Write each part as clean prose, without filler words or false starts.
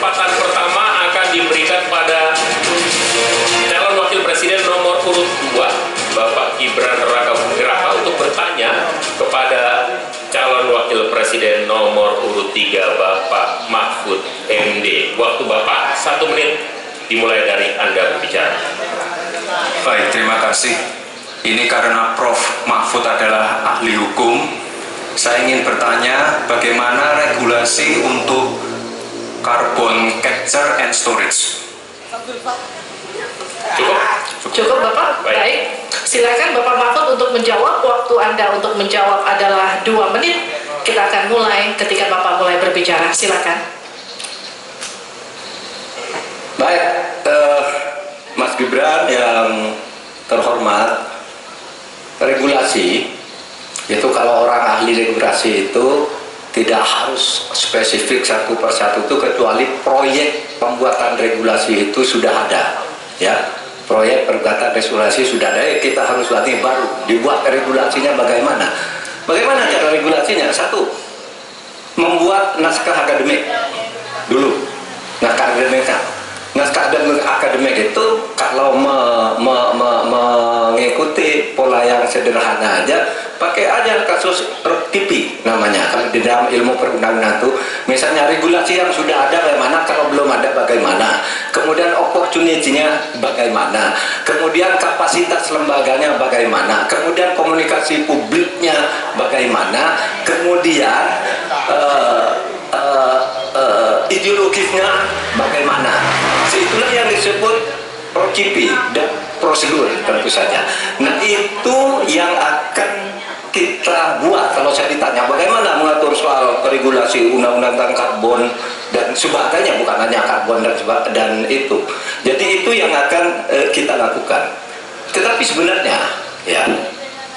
kesempatan pertama akan diberikan pada calon wakil presiden nomor urut 2, Bapak Gibran Rakabuming Raka, untuk bertanya kepada calon wakil presiden nomor urut 3, Bapak Mahfud MD. Waktu Bapak 1 menit, dimulai dari Anda berbicara. Baik, terima kasih. Ini karena Prof. Mahfud adalah ahli hukum, saya ingin bertanya bagaimana regulasi untuk carbon capture and storage. Cukup? Cukup Bapak? Baik. Silakan Bapak Mahfud untuk menjawab. Waktu Anda untuk menjawab adalah 2 menit. Kita akan mulai ketika Bapak mulai berbicara. Silakan. Baik, Mas Gibran yang terhormat, regulasi itu kalau orang ahli regulasi itu tidak harus spesifik satu persatu itu, kecuali proyek pembuatan regulasi itu sudah ada, ya. Proyek pembuatan regulasi sudah ada, kita harus latih baru dibuat regulasinya bagaimana. Bagaimana cara regulasinya? Satu, membuat naskah akademik dulu, naskah akademik itu kalau mengikuti pola yang sederhana aja, pakai aja kasus RTP namanya. Kalau di dalam ilmu perundang-undangan itu, misalnya regulasi yang sudah ada bagaimana, kalau belum ada bagaimana, kemudian opportunity-nya bagaimana, kemudian kapasitas lembaganya bagaimana, kemudian komunikasi publiknya bagaimana, kemudian ideologisnya bagaimana. Itulah yang disebut PROCP dan prosedur tentu saja. Nah, itu yang akan kita buat. Kalau saya ditanya bagaimana mengatur soal regulasi undang-undang tentang karbon dan sebagainya, bukan hanya karbon dan itu. Jadi itu yang akan kita lakukan. Tetapi sebenarnya ya,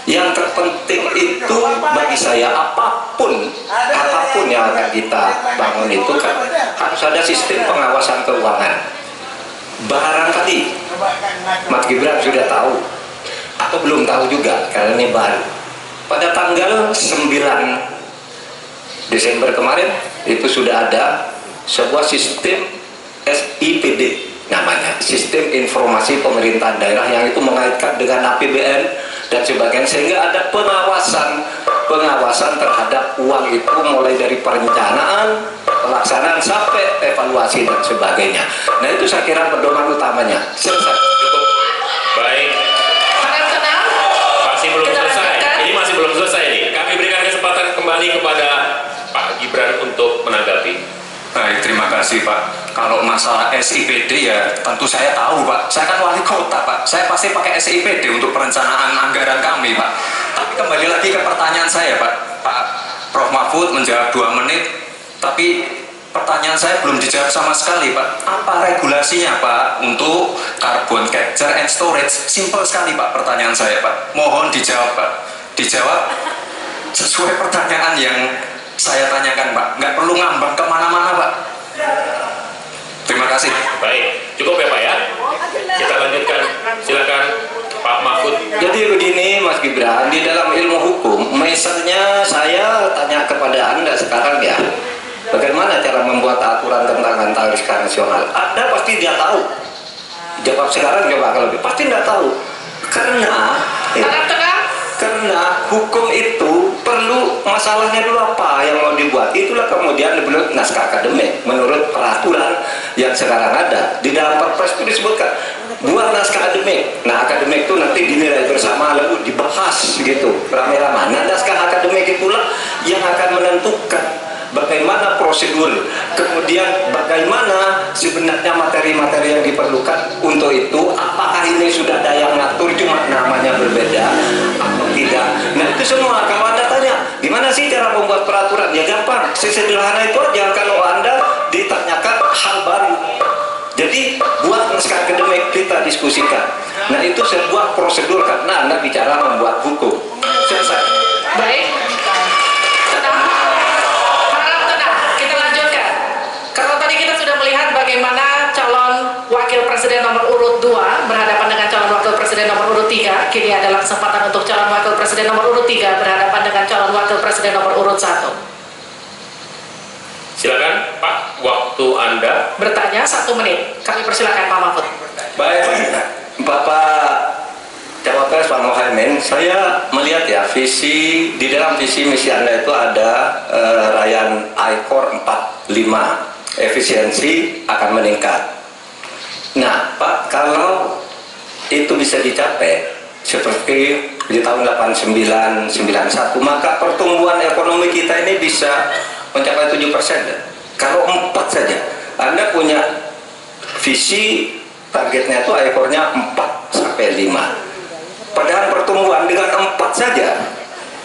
yang terpenting itu bagi saya, apapun yang akan kita bangun itu kan harus ada sistem pengawasan keuangan. Barangkali Mas Gibran sudah tahu atau belum tahu juga, karena ini baru. Pada tanggal 9 Desember kemarin itu sudah ada sebuah sistem SIPD namanya, Sistem Informasi Pemerintahan Daerah, yang itu mengaitkan dengan APBN dan sebagainya, sehingga ada pengawasan terhadap uang itu, mulai dari perencanaan, pelaksanaan sampai evaluasi dan sebagainya. Nah, itu saya kira pedoman utamanya. Selesai. Cukup. Baik. Tenang. Masih belum selesai. Ini masih belum selesai nih. Kami berikan kesempatan kembali kepada Pak Gibran untuk menanggapi. Baik, terima kasih Pak. Kalau masalah SIPD ya tentu saya tahu Pak. Saya kan wali kota Pak. Saya pasti pakai SIPD untuk perencanaan anggaran kami Pak. Tapi kembali lagi ke pertanyaan saya Pak. Pak Prof. Mahfud menjawab 2 menit, tapi pertanyaan saya belum dijawab sama sekali Pak. Apa regulasinya Pak untuk carbon capture and storage? Simple sekali Pak pertanyaan saya Pak. Mohon dijawab Pak. Dijawab sesuai pertanyaan yang saya tanyakan Pak. Nggak perlu ngambang kemana-mana Pak. Terima kasih. Baik, cukup ya Pak ya. Kita lanjutkan. Silakan Pak Mahfud. Jadi begini Mas Gibran, di dalam ilmu hukum, misalnya saya tanya kepada Anda sekarang ya, bagaimana cara membuat aturan tentang tentang risiko nasional? Anda pasti tidak tahu. Jawab sekarang, coba kalau pasti tidak tahu. Karena hukum itu perlu, masalahnya dulu apa yang mau dibuat, itulah kemudian dibuat naskah akademik menurut peraturan yang sekarang ada. Di dalam Perpres itu disebutkan buat naskah akademik. Nah, akademik itu nanti dinilai bersama lalu dibahas gitu rame-rame. Nah, naskah akademik itulah yang akan menentukan bagaimana prosedur, kemudian bagaimana sebenarnya materi-materi yang diperlukan untuk itu. Apakah ini sudah ada yang ngatur, cuma namanya berbeda atau tidak. Nah, itu semua kalau Anda tanya gimana sih cara membuat peraturan, ya gampang, sesederhana itu aja. Kalau Anda ditanyakan hal baru, jadi buat naskah akademik, kita diskusikan. Nah, itu sebuah prosedur karena Anda bicara membuat hukum. Selesai. Baik. Tenang. Harap tenang. Kita lanjutkan. Kalau tadi kita sudah melihat bagaimana calon wakil presiden nomor urut 2 berhadapan dengan calon wakil presiden nomor urut 3, kini adalah kesempatan untuk calon wakil presiden nomor urut 3 berhadapan dengan calon wakil presiden nomor urut 1. Silakan Pak. waktu Anda. Bertanya 1 menit. Kami persilakan Pak Mahfud. Baik, Bapak Cawapres Pak Mohaimin, saya melihat ya di dalam visi misi Anda itu ada rayaan ICOR 45, efisiensi akan meningkat. Nah, Pak, kalau itu bisa dicapai seperti di tahun 89, 91, maka pertumbuhan ekonomi kita ini bisa mencapai 7%. Kalau 4 saja, Anda punya visi targetnya itu ekornya 4 sampai 5. Padahal pertumbuhan dengan 4 saja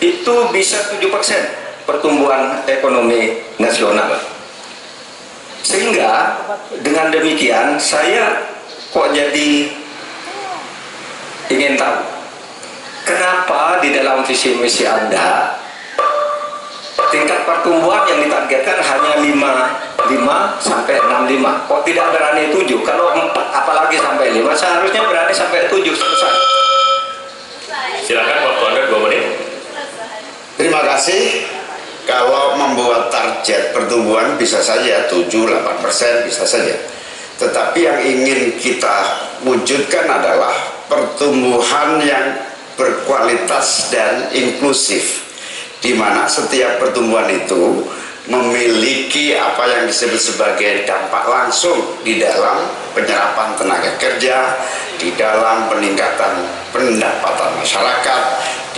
itu bisa 7% pertumbuhan ekonomi nasional. Sehingga dengan demikian saya kok jadi ingin tahu kenapa di dalam visi misi Anda tingkat pertumbuhan yang ditargetkan hanya 5 sampai 65. Kok tidak berani 7? Kalau 4 apalagi sampai 5, seharusnya berani sampai 7 selesai. Silakan, waktu Anda 2 menit. Terima kasih. Kalau membuat target pertumbuhan bisa saja 7-8% bisa saja. Tetapi yang ingin kita wujudkan adalah pertumbuhan yang berkualitas dan inklusif, di mana setiap pertumbuhan itu memiliki apa yang disebut sebagai dampak langsung di dalam penyerapan tenaga kerja, di dalam peningkatan pendapatan masyarakat,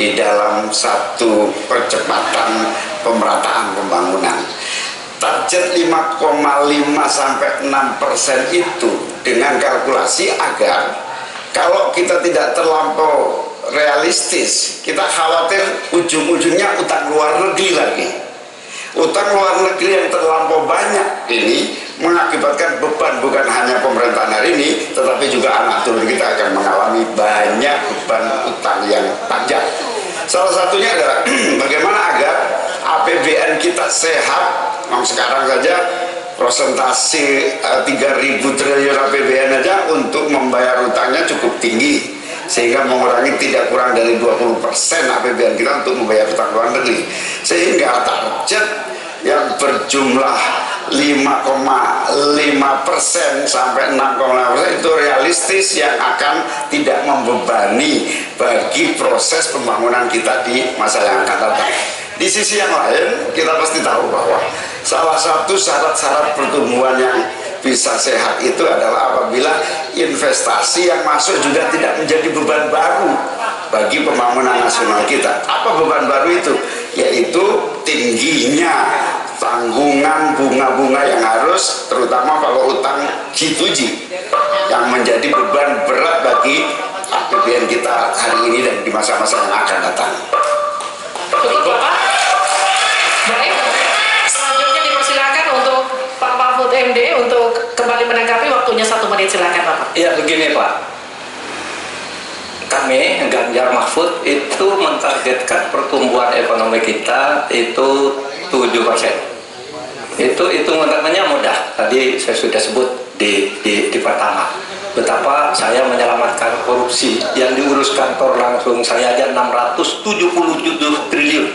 di dalam satu percepatan pemerataan pembangunan. Target 5,5 sampai 6% itu dengan kalkulasi agar kalau kita tidak terlampau realistis, kita khawatir ujung-ujungnya utang luar negeri lagi. Utang luar negeri yang terlampau banyak ini mengakibatkan beban bukan hanya pemerintahan hari ini, tetapi juga anak turun kita akan mengalami banyak beban utang yang panjang. Salah satunya adalah bagaimana agar APBN kita sehat. Sekarang saja prosentasi 3.000 triliun APBN aja untuk membayar utangnya cukup tinggi, sehingga mengurangi tidak kurang dari 20% APBN kita untuk membayar utang luar negeri, sehingga target yang berjumlah 5,5% sampai 6,5% itu realistis, yang akan tidak membebani bagi proses pembangunan kita di masa yang akan datang. Di sisi yang lain, kita pasti tahu bahwa salah satu syarat-syarat pertumbuhan yang bisa sehat itu adalah apabila investasi yang masuk juga tidak menjadi beban baru bagi pembangunan nasional kita. Apa beban baru itu? Yaitu tingginya tanggungan bunga-bunga yang harus, terutama kalau utang G2G, yang menjadi beban berat bagi APBN kita hari ini dan di masa-masa yang akan datang. Cukup Bapak? Baik, selanjutnya dipersilakan untuk Pak Mahfud MD untuk kembali menanggapi, waktunya 1 menit, silakan Bapak. Ya begini Pak, kami Ganjar Mahfud itu mentargetkan pertumbuhan ekonomi kita itu 7%. Itu hitungannya mudah. Tadi saya sudah sebut di pertama betapa saya menyelamatkan korupsi yang diurus kantor langsung saya aja 677 triliun.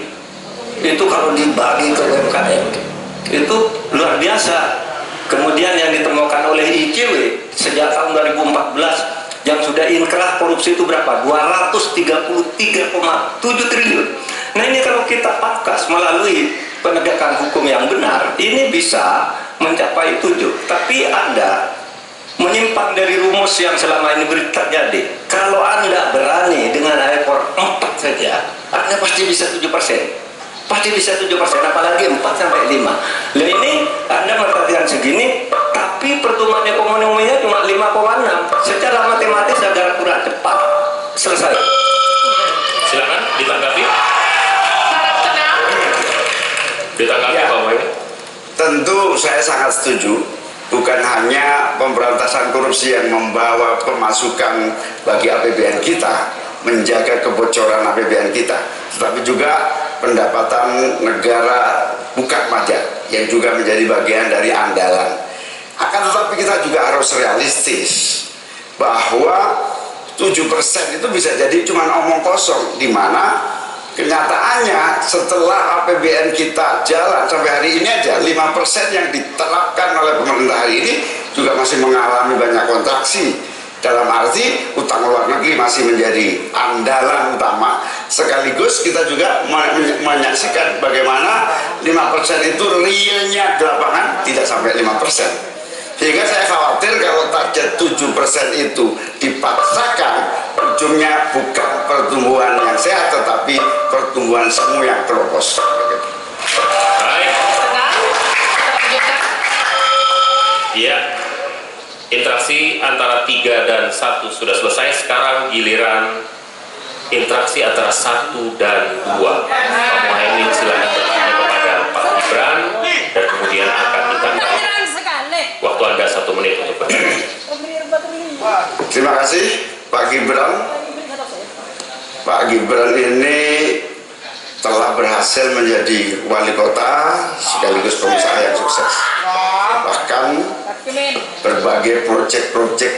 Itu kalau dibagi ke UMKM itu luar biasa. Kemudian yang ditemukan oleh ICW sejak tahun 2014 yang sudah inkrah korupsi itu berapa? 233,7 triliun. Nah ini kalau kita pangkas melalui penegakan hukum yang benar, ini bisa mencapai 7. Tapi Anda menyimpang dari rumus yang selama ini terjadi. Kalau Anda berani dengan ekor 4 saja, Anda pasti bisa 7%. Pasti bisa 7%, apalagi 4 sampai 5. Nah ini Anda mengatakan segini, tapi pertumbuhan ekonominya cuma 5,6. Secara matematis agak kurang cepat. Selesai. Silakan ditanggapi. Harap tenang. Ditanggapi Ya. Pak Mohaimin. Tentu saya sangat setuju. Bukan hanya pemberantasan korupsi yang membawa pemasukan bagi APBN kita, menjaga kebocoran APBN kita, tetapi juga pendapatan negara bukan pajak yang juga menjadi bagian dari andalan. Akan tetapi kita juga harus realistis bahwa 7% itu bisa jadi cuma omong kosong, di mana Kenyataannya setelah APBN kita jalan sampai hari ini aja 5% yang diterapkan oleh pemerintah hari ini juga masih mengalami banyak kontraksi. Dalam arti utang luar negeri masih menjadi andalan utama. Sekaligus kita juga menyaksikan bagaimana 5% itu realnya di lapangan tidak sampai 5%. Sehingga saya khawatir kalau target 7% itu dipaksakan, ujungnya bukan pertumbuhan yang sehat, tetapi pertumbuhan semu yang keropos. Baik. Tenang, kita lanjutkan. Iya. Interaksi antara 3 dan 1 sudah selesai. Sekarang giliran interaksi antara 1 dan 2. Pak Muhaimin silakan bertanya kepada Pak Gibran dan kemudian akan ditanggapi. Waktu Anda 1 menit untuk bertanya. Terima kasih Pak Gibran. Pak Gibran ini telah berhasil menjadi wali kota sekaligus pengusaha yang sukses. Bahkan berbagai proyek-proyek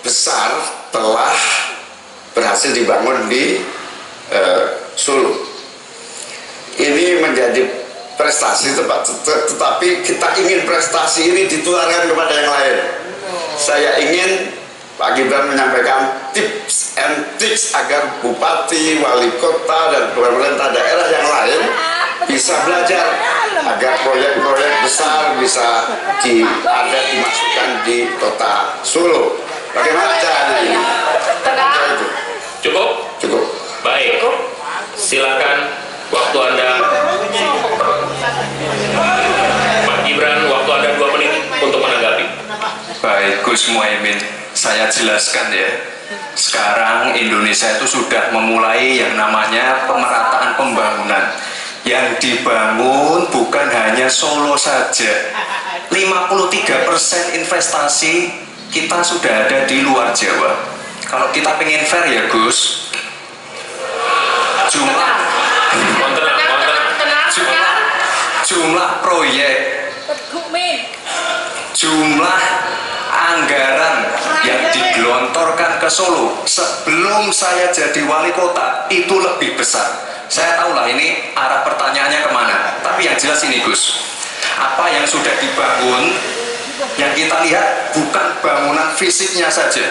besar telah berhasil dibangun di Solo. Ini menjadi prestasi, tetapi kita ingin prestasi ini ditularkan kepada yang lain. Saya ingin Pak Gibran menyampaikan tips and tricks agar bupati, wali kota, dan pemerintah daerah yang lain bisa belajar agar proyek-proyek besar bisa dimasukkan di kota Solo. Bagaimana caranya ini? Cukup? Cukup. Baik. Silakan waktu Anda. Pak Gibran, waktu Anda 2 menit untuk menanggapi. Baik, Gus Muhaimin, saya jelaskan ya. Sekarang Indonesia itu sudah memulai yang namanya pemerataan pembangunan. Yang dibangun bukan hanya Solo saja. 53% investasi kita sudah ada di luar Jawa. Kalau kita pengen fair ya Gus, jumlah proyek, jumlah anggaran yang digelontorkan ke Solo sebelum saya jadi wali kota itu lebih besar. Saya tahu lah ini arah pertanyaannya kemana, tapi yang jelas ini Gus, apa yang sudah dibangun, yang kita lihat bukan bangunan fisiknya saja,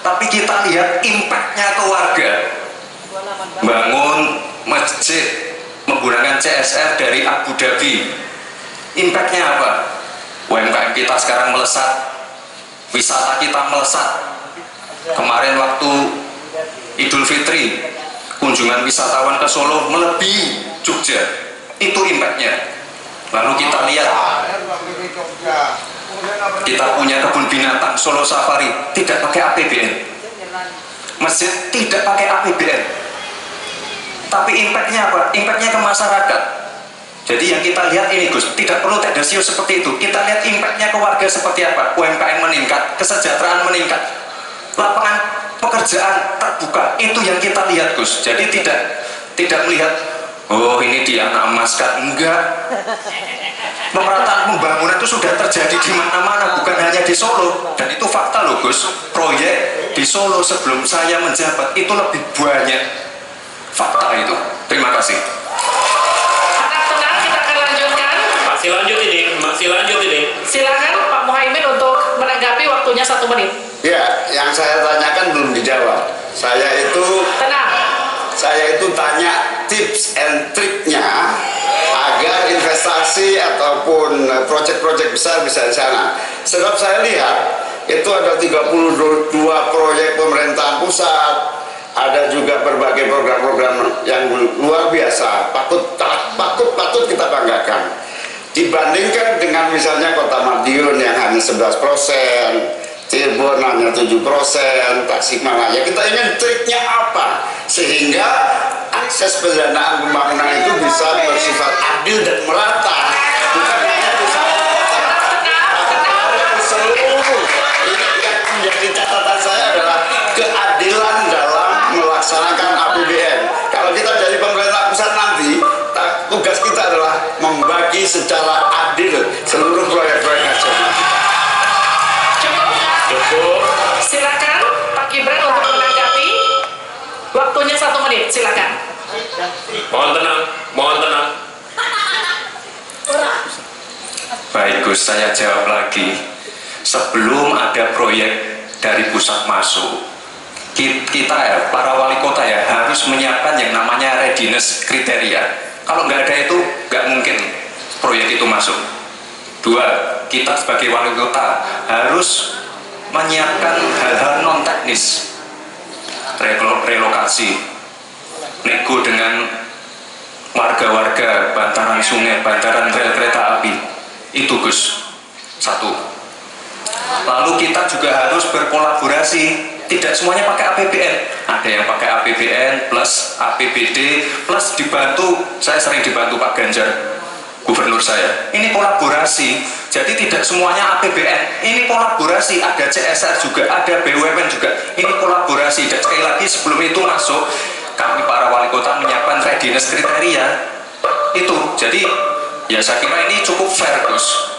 tapi kita lihat impactnya ke warga. Bangun masjid menggunakan CSR dari Abu Dhabi, impactnya apa? UMKM kita sekarang melesat, wisata kita melesat. Kemarin waktu Idul Fitri, kunjungan wisatawan ke Solo melebihi Jogja, itu impactnya. Lalu kita lihat, kita punya kebun binatang Solo Safari, tidak pakai APBN, masjid tidak pakai APBN, tapi impactnya apa? Impactnya ke masyarakat. Jadi yang kita lihat ini Gus, tidak perlu tedasio seperti itu. Kita lihat impactnya ke warga seperti apa. UMKM meningkat, kesejahteraan meningkat, lapangan pekerjaan terbuka. Itu yang kita lihat Gus. Jadi tidak melihat, oh ini dia anak emas kan. Enggak. Pemerataan pembangunan itu sudah terjadi di mana-mana, bukan hanya di Solo. Dan itu fakta loh Gus. Proyek di Solo sebelum saya menjabat itu lebih banyak. Fakta itu. Terima kasih. Masih lanjut ini. Silakan Pak Muhaimin untuk menanggapi, waktunya 1 menit. Ya, yang saya tanyakan belum dijawab. Saya itu tanya tips and triknya agar investasi ataupun proyek-proyek besar bisa di sana. Sebab saya lihat itu ada 32 proyek pemerintahan pusat, ada juga berbagai program-program yang luar biasa, patut kita banggakan. Dibandingkan dengan misalnya Kota Madiun yang hanya 11%, Cirebon hanya 7%, Tasikmalaya. Kita ingin triknya apa sehingga akses pendanaan pembangunan itu bisa bersifat adil dan merata, bukan hanya bisa seluruh. Ini yang menjadi catatan saya adalah keadilan dalam melaksanakan APBN. Kalau kita dari pemerintah pusat nanti, tugas kita adalah membagi secara adil seluruh proyek-proyek nasional. Cukup. Silakan Pak Gibran untuk menanggapi, waktunya 1 menit. Silakan. Mohon Gus, saya jawab lagi. Sebelum ada proyek dari pusat masuk, kita ya, para wali kota ya, harus menyiapkan yang namanya readiness kriteria. Kalau nggak ada itu, nggak mungkin proyek itu masuk. Dua, kita sebagai wali kota harus menyiapkan hal-hal non teknis, relokasi, nego dengan warga-warga, bantaran sungai, bantaran rel kereta api. Itu Gus, satu. Lalu kita juga harus berkolaborasi, tidak semuanya pakai APBN, ada yang pakai APBN plus APBD plus dibantu. Saya sering dibantu Pak Ganjar, gubernur saya. Ini kolaborasi, jadi tidak semuanya APBN, ini kolaborasi, ada CSR juga, ada BUMN juga, ini kolaborasi. Dan sekali lagi sebelum itu masuk, kami para wali kota menyiapkan readiness kriteria itu. Jadi ya saya kira ini cukup fair Gus.